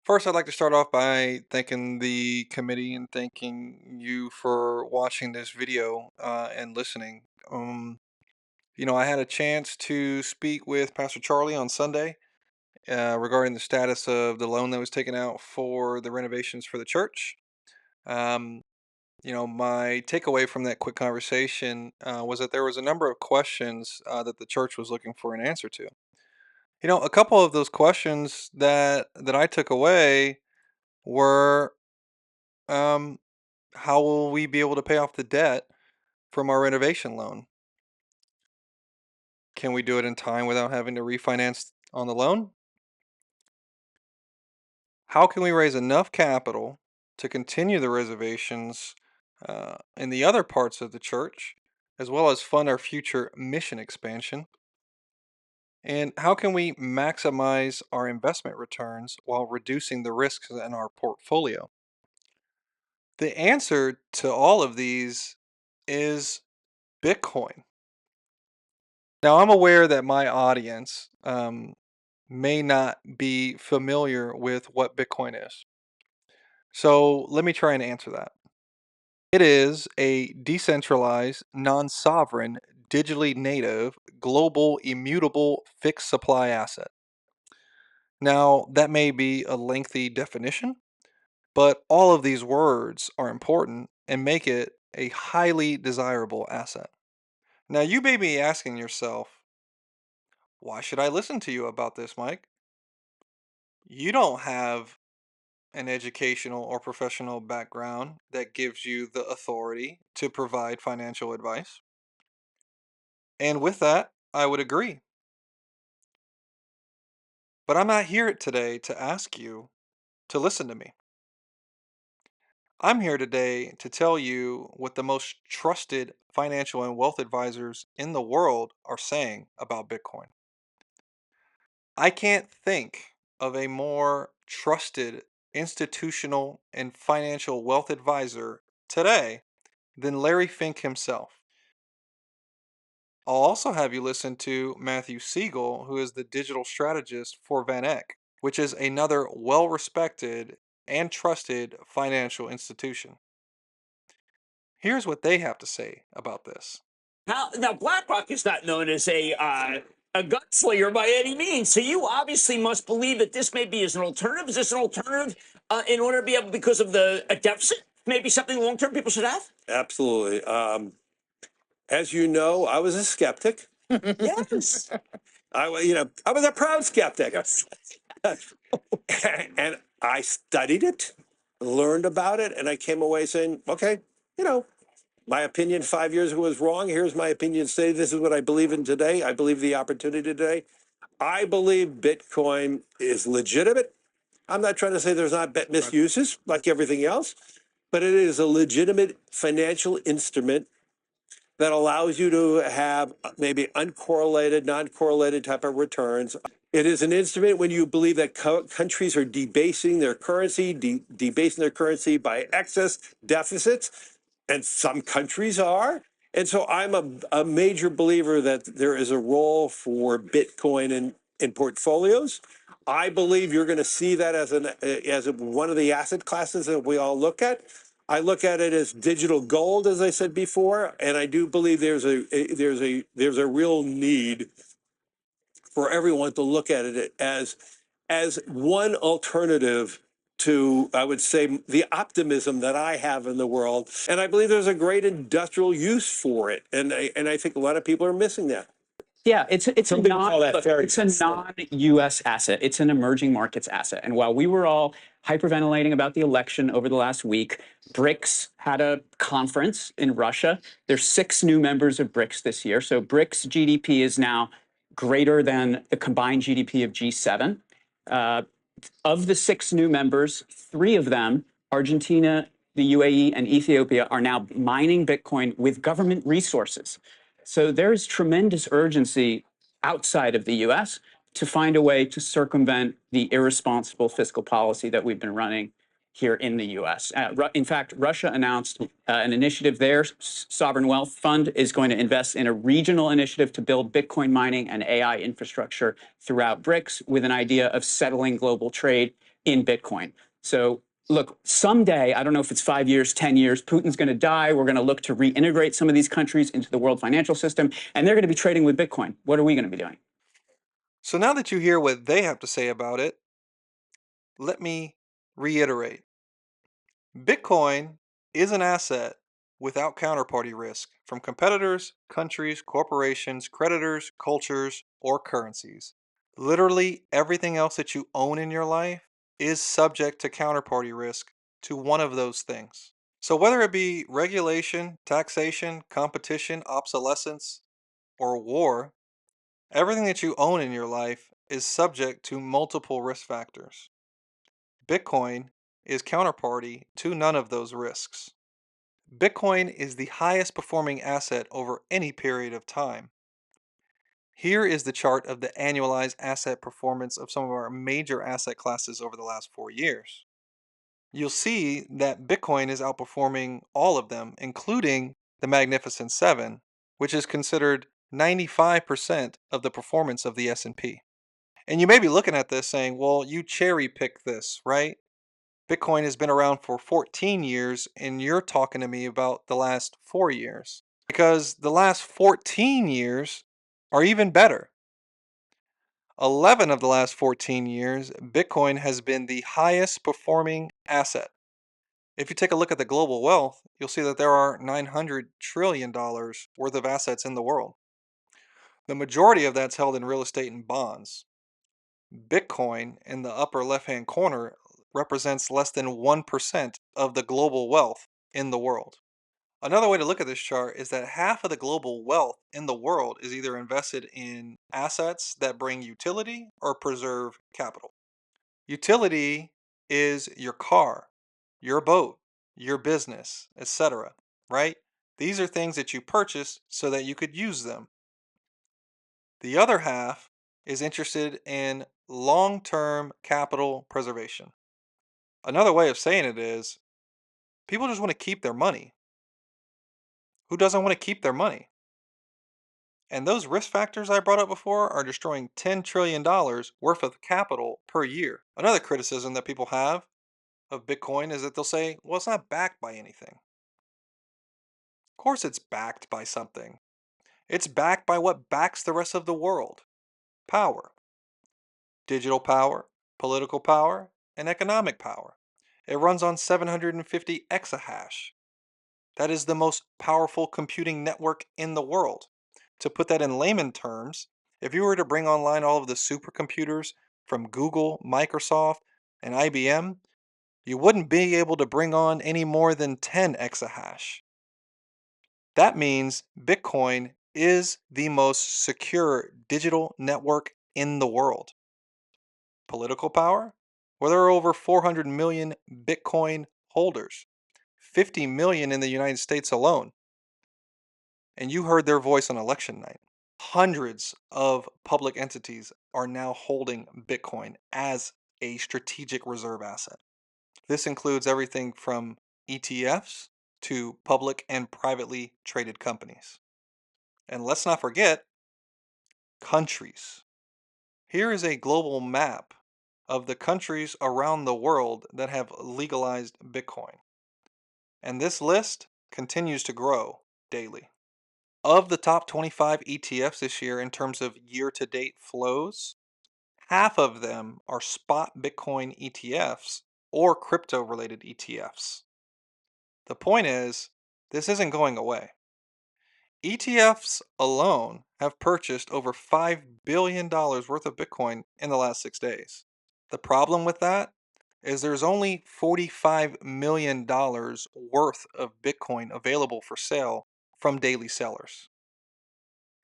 First, I'd like to start off by thanking the committee and thanking you for watching this video and listening. I had a chance to speak with Pastor Charlie on Sunday regarding the status of the loan that was taken out for the renovations for the church. Um, my takeaway from that quick conversation was that there was a number of questions that the church was looking for an answer to. A couple of those questions that I took away were um, how will we be able to pay off the debt from our renovation loan? Can we do it in time without having to refinance on the loan? How can we raise enough capital to continue the reservations in the other parts of the church, as well as fund our future mission expansion? And how can we maximize our investment returns while reducing the risks in our portfolio? The answer to all of these is Bitcoin. Now, I'm aware that my audience may not be familiar with what Bitcoin is. So let me try and answer that. It is a decentralized, non sovereign, digitally native, global, immutable, fixed supply asset. Now, that may be a lengthy definition, but all of these words are important and make it a highly desirable asset. Now, you may be asking yourself, why should I listen to you about this, Mike? You don't have an educational or professional background that gives you the authority to provide financial advice. And with that, I would agree. But I'm not here today to ask you to listen to me. I'm here today to tell you what the most trusted financial and wealth advisors in the world are saying about Bitcoin. I can't think of a more trusted institutional and financial wealth advisor today than Larry Fink himself. I'll also have you listen to Matthew Siegel, who is the digital strategist for Van Eck, which is another well respected and trusted financial institution. Here's what they have to say about this. Now, BlackRock is not known as a gunslinger by any means. So you obviously must believe that this maybe is an alternative. Is this an alternative in order to be able, because of a deficit, maybe something long term people should have? Absolutely. As you know, I was a skeptic. Yes. I was a proud skeptic, and I studied it, learned about it, and I came away saying, okay, you know, my opinion 5 years ago was wrong. Here's my opinion today. This is what I believe in today. I believe the opportunity today. I believe Bitcoin is legitimate. I'm not trying to say there's not misuses like everything else, but it is a legitimate financial instrument that allows you to have maybe uncorrelated, non-correlated type of returns. It is an instrument when you believe that countries are debasing their currency, debasing their currency by excess deficits, and some countries are. And so I'm a major believer that there is a role for Bitcoin in portfolios. I believe you're going to see that as one of the asset classes that we all look at. I look at it as digital gold, as I said before, and I do believe there's a real need for everyone to look at it as one alternative to, I would say, the optimism that I have in the world. And I believe there's a great industrial use for it. And I think a lot of people are missing that. Yeah, it's a Some people call that look, fairy it's a tale. non-U.S. asset. It's an emerging markets asset. And while we were all hyperventilating about the election over the last week, BRICS had a conference in Russia. There's 6 new members of BRICS this year. So BRICS GDP is now greater than the combined GDP of G7. Of the 6 new members, 3 of them, Argentina, the UAE, and Ethiopia, are now mining Bitcoin with government resources. So there is tremendous urgency outside of the US to find a way to circumvent the irresponsible fiscal policy that we've been running here in the US. In fact, Russia announced an initiative. Their sovereign wealth fund is going to invest in a regional initiative to build Bitcoin mining and AI infrastructure throughout BRICS with an idea of settling global trade in Bitcoin. So look, someday, I don't know if it's 5 years, 10 years, Putin's going to die. We're going to look to reintegrate some of these countries into the world financial system, and they're going to be trading with Bitcoin. What are we going to be doing? So now that you hear what they have to say about it, let me reiterate. Bitcoin is an asset without counterparty risk from competitors, countries, corporations, creditors, cultures, or currencies. Literally everything else that you own in your life is subject to counterparty risk to one of those things. So whether it be regulation, taxation, competition, obsolescence, or war, everything that you own in your life is subject to multiple risk factors. Bitcoin is counterparty to none of those risks. Bitcoin is the highest performing asset over any period of time. Here is the chart of the annualized asset performance of some of our major asset classes over the last 4 years. You'll see that Bitcoin is outperforming all of them, including the Magnificent Seven, which is considered 95% of the performance of the S&P. And you may be looking at this saying, well, you cherry pick this, right? Bitcoin has been around for 14 years, and you're talking to me about the last 4 years. Because the last 14 years are even better. 11 of the last 14 years, Bitcoin has been the highest performing asset. If you take a look at the global wealth, you'll see that there are $900 trillion worth of assets in the world. The majority of that's held in real estate and bonds. Bitcoin in the upper left-hand corner represents less than 1% of the global wealth in the world. Another way to look at this chart is that half of the global wealth in the world is either invested in assets that bring utility or preserve capital. Utility is your car, your boat, your business, etc., right? These are things that you purchase so that you could use them. The other half is interested in long-term capital preservation. Another way of saying it is people just want to keep their money. Who doesn't want to keep their money? And those risk factors I brought up before are destroying $10 trillion worth of capital per year. Another criticism that people have of Bitcoin is that they'll say, well, it's not backed by anything. Of course, it's backed by something. It's backed by what backs the rest of the world: power, digital power, political power, and economic power. It runs on 750 exahash. That is the most powerful computing network in the world. To put that in layman terms, if you were to bring online all of the supercomputers from Google, Microsoft, and IBM, you wouldn't be able to bring on any more than 10 exahash. That means Bitcoin is the most secure digital network in the world. Political power? Well, there are over 400 million Bitcoin holders, 50 million in the United States alone. And you heard their voice on election night. Hundreds of public entities are now holding Bitcoin as a strategic reserve asset. This includes everything from ETFs to public and privately traded companies. And let's not forget countries. Here is a global map of the countries around the world that have legalized Bitcoin. And this list continues to grow daily. Of the top 25 ETFs this year in terms of year-to-date flows, half of them are spot Bitcoin ETFs or crypto-related ETFs. The point is, this isn't going away. ETFs alone have purchased over $5 billion worth of Bitcoin in the last 6 days. The problem with that is there's only $45 million worth of Bitcoin available for sale from daily sellers.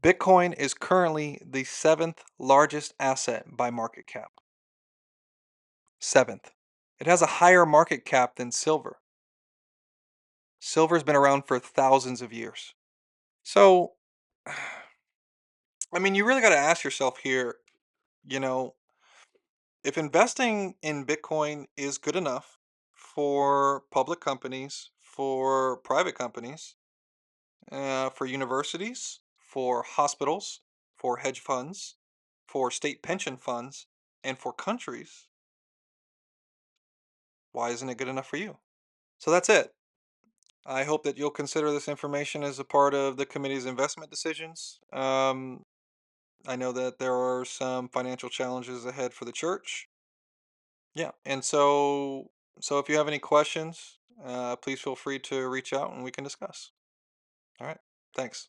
Bitcoin is currently the seventh largest asset by market cap. Seventh. It has a higher market cap than silver. Silver's been around for thousands of years. So, I mean, you really got to ask yourself here, you know, if investing in Bitcoin is good enough for public companies, for private companies, for universities, for hospitals, for hedge funds, for state pension funds, and for countries, why isn't it good enough for you? So that's it. I hope that you'll consider this information as a part of the committee's investment decisions. I know that there are some financial challenges ahead for the church. Yeah, and so if you have any questions, please feel free to reach out and we can discuss. All right, thanks.